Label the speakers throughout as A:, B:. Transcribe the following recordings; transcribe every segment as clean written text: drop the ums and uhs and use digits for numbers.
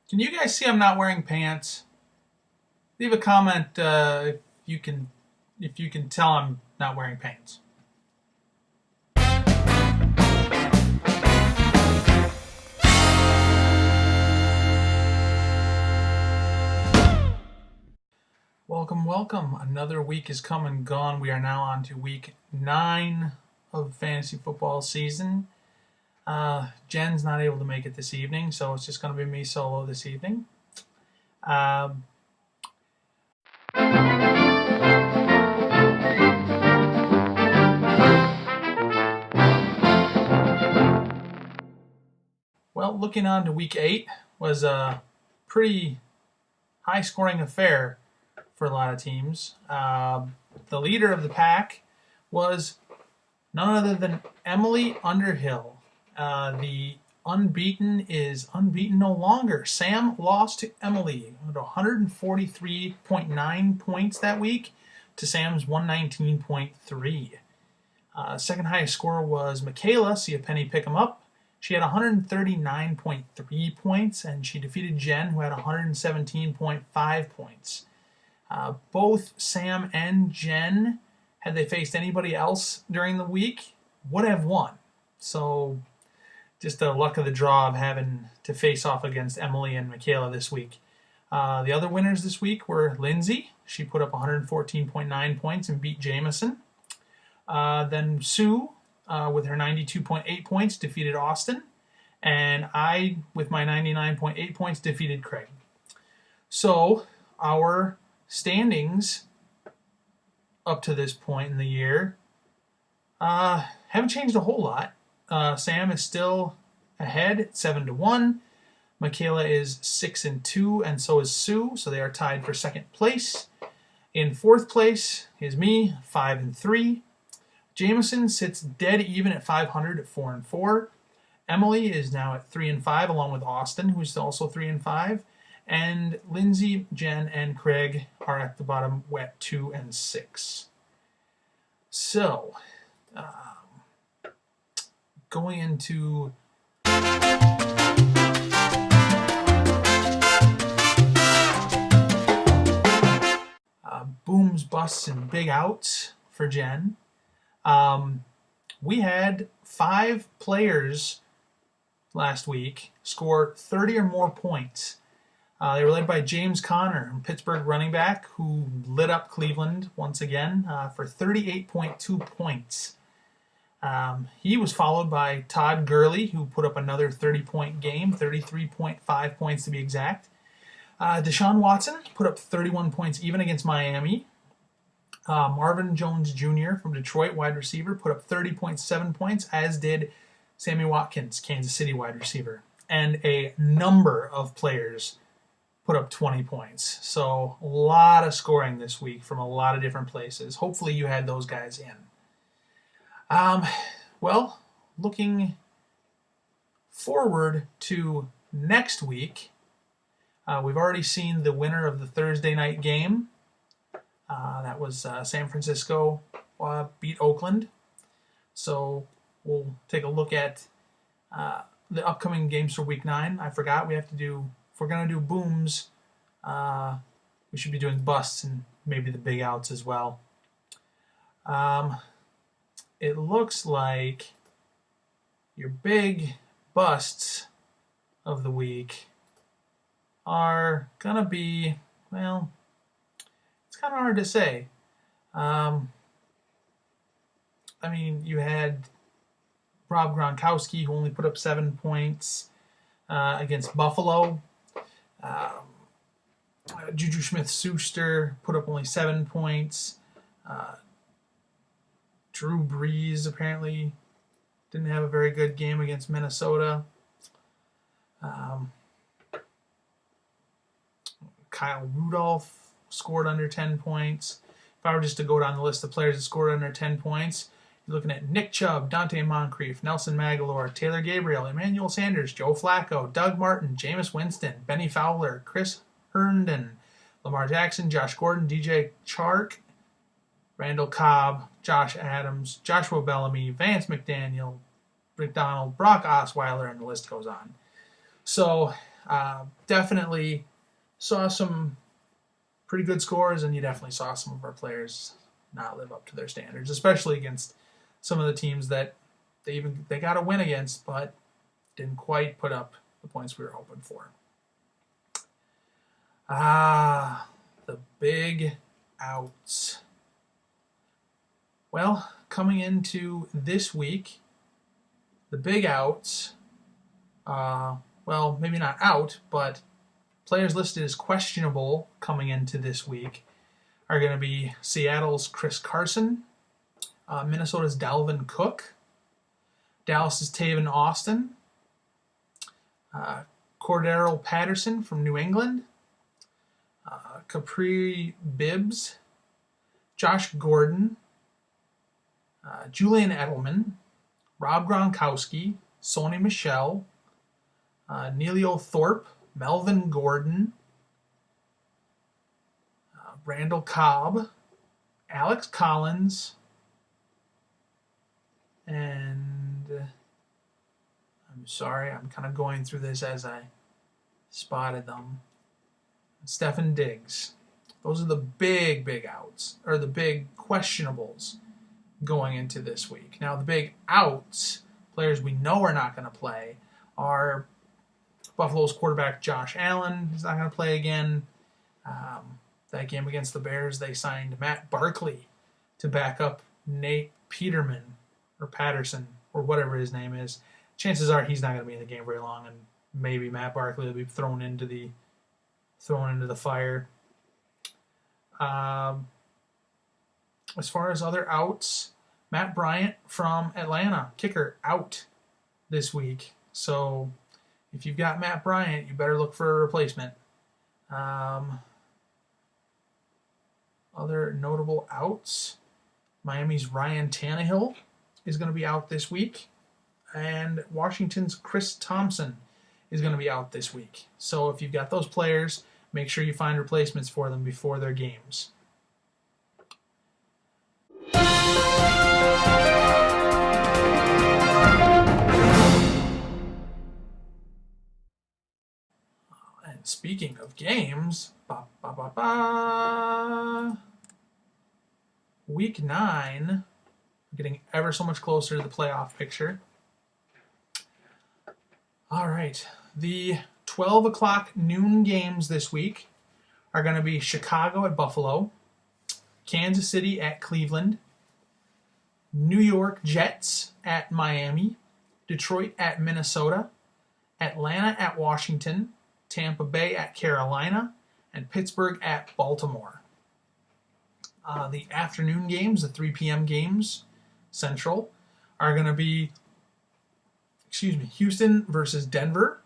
A: Can you guys see I'm not wearing pants? Leave a comment if you can tell I'm not wearing pants. Welcome, welcome. Another week is come and gone. We are now on to week 9 of fantasy football season. Jen's not able to make it this evening, so it's just going to be me solo this evening. Well, looking on to week 8 was a pretty high-scoring affair for a lot of teams. The leader of the pack was none other than Emily Underhill. The unbeaten is unbeaten no longer. Sam lost to Emily with 143.9 points that week to Sam's 119.3. Second highest scorer was Michaela. See a penny pick 'em up. She had 139.3 points, and she defeated Jen, who had 117.5 points. Both Sam and Jen, had they faced anybody else during the week, would have won. So just the luck of the draw of having to face off against Emily and Michaela this week. The other winners this week were Lindsay. She put up 114.9 points and beat Jameson. Then Sue, with her 92.8 points, defeated Austin. And I, with my 99.8 points, defeated Craig. So our standings up to this point in the year haven't changed a whole lot. Sam is still ahead at 7-1. Michaela is 6-2, and so is Sue. So they are tied for second place. In fourth place is me, 5-3. Jameson sits dead even at 500 at 4-4. Emily is now at 3-5, along with Austin, who's also 3-5. And Lindsay, Jen, and Craig are at the bottom at 2-6. So, going into booms, busts, and big outs for Jen. We had 5 players last week score 30 or more points. They were led by James Conner, Pittsburgh running back, who lit up Cleveland once again for 38.2 points. He was followed by Todd Gurley, who put up another 30-point game, 33.5 points to be exact. Deshaun Watson put up 31 points even against Miami. Marvin Jones Jr. from Detroit, wide receiver, put up 30.7 points, as did Sammy Watkins, Kansas City wide receiver. And a number of players put up 20 points. So a lot of scoring this week from a lot of different places. Hopefully you had those guys in. Well, looking forward to next week, we've already seen the winner of the Thursday night game. That was San Francisco beat Oakland. So we'll take a look at the upcoming games for week 9. I forgot we have to do, if we're going to do booms, we should be doing busts and maybe the big outs as well. It looks like your big busts of the week are going to be, well, it's kind of hard to say. I mean, you had Rob Gronkowski, who only put up 7 points against Buffalo. Juju Smith-Schuster put up only 7 points. Drew Brees apparently didn't have a very good game against Minnesota. Kyle Rudolph scored under 10 points. If I were just to go down the list of players that scored under 10 points, you're looking at Nick Chubb, Dante Moncrief, Nelson Aguilar, Taylor Gabriel, Emmanuel Sanders, Joe Flacco, Doug Martin, Jameis Winston, Benny Fowler, Chris Herndon, Lamar Jackson, Josh Gordon, DJ Chark, Randall Cobb, Josh Adams, Joshua Bellamy, Vance McDaniel, McDonald, Brock Osweiler, and the list goes on. So Definitely saw some pretty good scores, and you definitely saw some of our players not live up to their standards, especially against some of the teams that they got a win against, but didn't quite put up the points we were hoping for. The big outs. Well, coming into this week, the big outs, well, maybe not out, but players listed as questionable coming into this week are going to be Seattle's Chris Carson, Minnesota's Dalvin Cook, Dallas's Taven Austin, Cordero Patterson from New England, Capri Bibbs, Josh Gordon, Julian Edelman, Rob Gronkowski, Sony Michel, Neilio Thorpe, Melvin Gordon, Randall Cobb, Alex Collins, and I'm sorry, I'm kind of going through this as I spotted them. Stefan Diggs. Those are the big outs, or the big questionables going into this week. Now, the big outs, players we know are not going to play, are Buffalo's quarterback Josh Allen. He's not going to play again. That game against the Bears, they signed Matt Barkley to back up Nate Peterman, or Patterson, or whatever his name is. Chances are he's not going to be in the game very long, and maybe Matt Barkley will be thrown into the fire. As far as other outs, Matt Bryant from Atlanta, kicker, out this week. So if you've got Matt Bryant, you better look for a replacement. Other notable outs, Miami's Ryan Tannehill is going to be out this week, and Washington's Chris Thompson is going to be out this week. So if you've got those players, make sure you find replacements for them before their games. And speaking of games, Week 9, we're getting ever so much closer to the playoff picture. All right, the 12 o'clock noon games this week are going to be Chicago at Buffalo, Kansas City at Cleveland, New York Jets at Miami, Detroit at Minnesota, Atlanta at Washington, Tampa Bay at Carolina, and Pittsburgh at Baltimore. The afternoon games, the 3 p.m. games, Central, are going to be Houston versus Denver,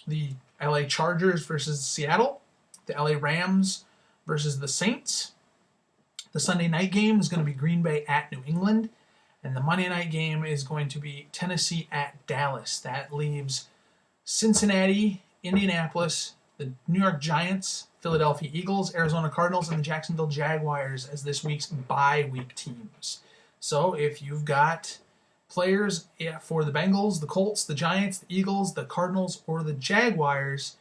A: the LA Chargers versus Seattle, the LA Rams versus the Saints. The Sunday night game is going to be Green Bay at New England, and the Monday night game is going to be Tennessee at Dallas. That leaves Cincinnati, Indianapolis, the New York Giants, Philadelphia Eagles, Arizona Cardinals, and the Jacksonville Jaguars as this week's bye-week teams. So if you've got players for the Bengals, the Colts, the Giants, the Eagles, the Cardinals, or the Jaguars,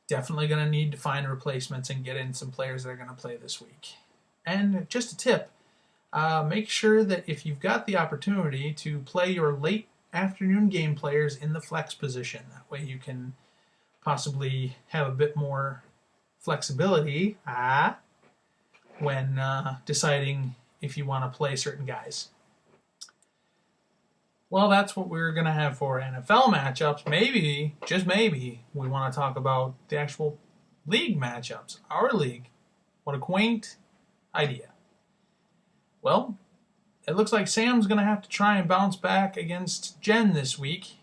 A: definitely going to need to find replacements and get in some players that are going to play this week. And just a tip, make sure that if you've got the opportunity to play your late afternoon game players in the flex position, that way you can possibly have a bit more flexibility when deciding if you want to play certain guys. Well, that's what we're going to have for NFL matchups. Maybe, just maybe, we want to talk about the actual league matchups. Our league. What a quaint idea. Well, it looks like Sam's going to have to try and bounce back against Jen this week.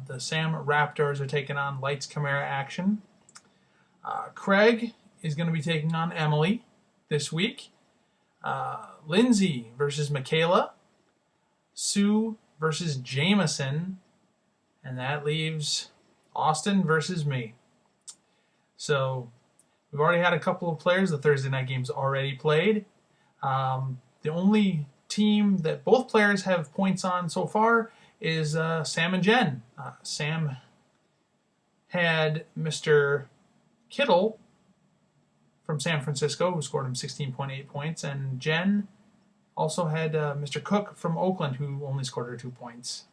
A: The Sam Raptors are taking on Lights Camara action. Craig is going to be taking on Emily this week. Lindsay versus Michaela. Sue versus Jameson. And that leaves Austin versus me. So we've already had a couple of players. The Thursday night game's already played. The only team that both players have points on so far is Sam and Jen. Sam had Mr. Kittle from San Francisco, who scored him 16.8 points, and Jen also had Mr. Cook from Oakland, who only scored her 2 points.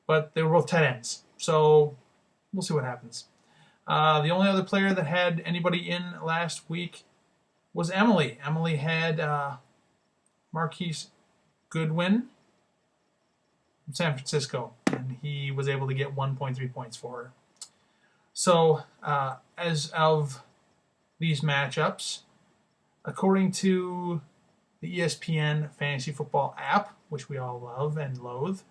A: But they were both tight ends, so we'll see what happens. The only other player that had anybody in last week was Emily. Emily had Marquise Goodwin from San Francisco, and he was able to get 1.3 points for her. So, as of these matchups, according to the ESPN Fantasy Football app, which we all love and loathe,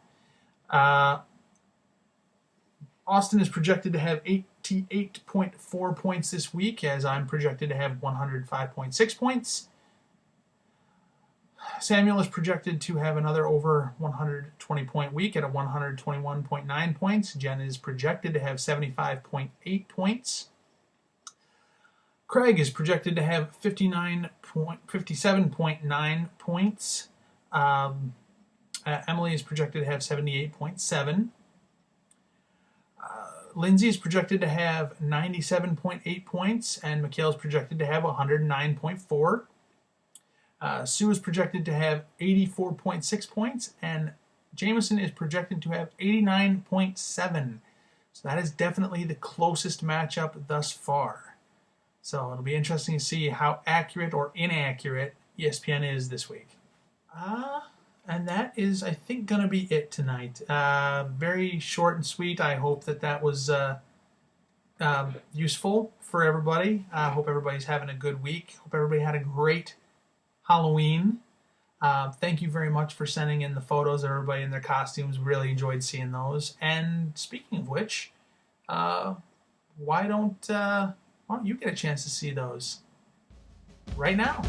A: Austin is projected to have 88.4 points this week, as I'm projected to have 105.6 points. Samuel is projected to have another over 120-point week at a 121.9 points. Jen is projected to have 75.8 points. Craig is projected to have 57.9 points. Emily is projected to have 78.7. Lindsay is projected to have 97.8 points, and Mikhail is projected to have 109.4. Sue is projected to have 84.6 points, and Jameson is projected to have 89.7. So that is definitely the closest matchup thus far. So it'll be interesting to see how accurate or inaccurate ESPN is this week. And that is, I think, going to be it tonight. Very short and sweet. I hope that was useful for everybody. I hope everybody's having a good week. Hope everybody had a great Halloween. Thank you very much for sending in the photos of everybody in their costumes. Really enjoyed seeing those. And speaking of which, why don't you get a chance to see those right now?